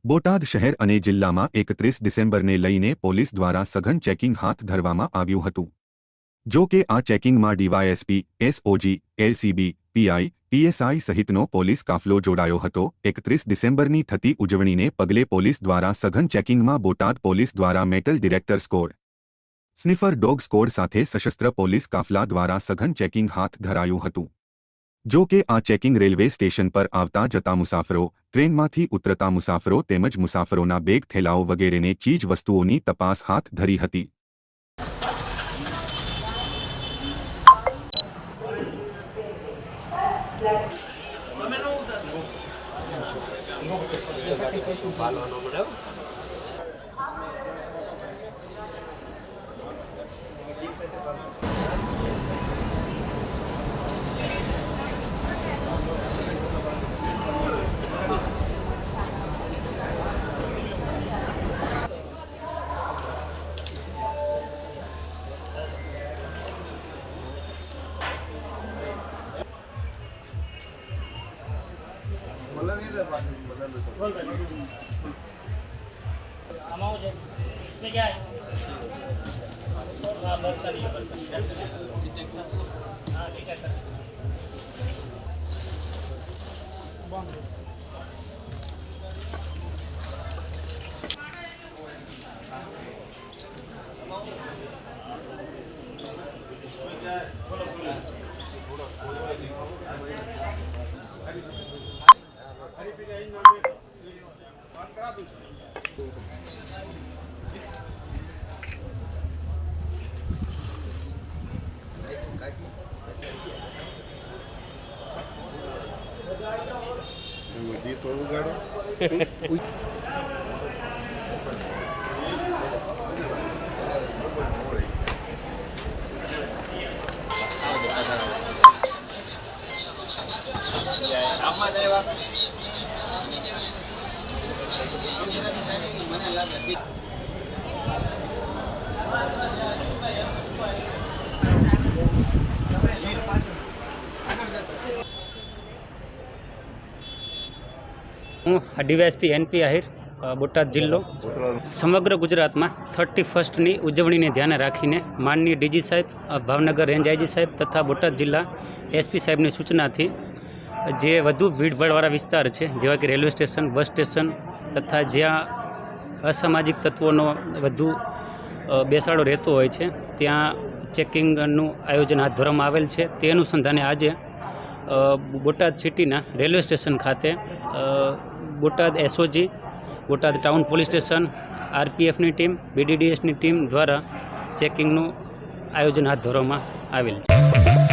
બોટાદ શહેર અને જિલ્લામાં 31 ડિસેમ્બરને લઈને પોલીસ દ્વારા સઘન ચેકિંગ હાથ ધરવામાં આવ્યું હતું। જો કે આ ચેકિંગમાં DYSP, SOG, LCB, PI, PSI સહિતનો પોલીસ કાફલો જોડાયો હતો। 31 ડિસેમ્બરની થતી ઉજવણીને પગલે પોલીસ દ્વારા સઘન ચેકિંગમાં બોટાદ પોલીસ દ્વારા metal detector squad, sniffer dog squad સાથે સશસ્ત્ર પોલીસ કાફલા દ્વારા સઘન ચેકિંગ હાથ ધરાયું હતું। જો કે આ ચેકિંગ રેલવે સ્ટેશન પર આવતા જતા મુસાફરો, ટ્રેનમાંથી ઉતરતા મુસાફરો તેમજ મુસાફરોના બેગ થેલાઓ વગેરેને ચીજ વસ્તુઓની તપાસ હાથ ધરી હતી। હું ડીવાયએસપી એનપી આહિર, બોટાદ જિલ્લો। સમગ્ર ગુજરાતમાં 31ની ઉજવણીને ધ્યાને રાખીને માનનીય ડીજી સાહેબ, ભાવનગર રેન્જ આઈજી સાહેબ તથા બોટાદ જિલ્લા એસપી સાહેબની સૂચનાથી જે વધુ ભીડભાડવાળા વિસ્તાર છે, જેવા કે રેલવે સ્ટેશન, બસ સ્ટેશન તથા જ્યાં અસામાજિક તત્વોનો વધુ બેસાડો રહેતો હોય છે, ત્યાં ચેકિંગનું આયોજન હાથ ધરવામાં આવેલ છે। તે અનુસંધાને આજે બોટાદ સિટીના રેલવે સ્ટેશન ખાતે Botad SOG, Botad town police station, આરપીએફની ટીમ, બીડીડીએસની ટીમ દ્વારા ચેકિંગનું આયોજન હાથ ધરવામાં આવેલ છે।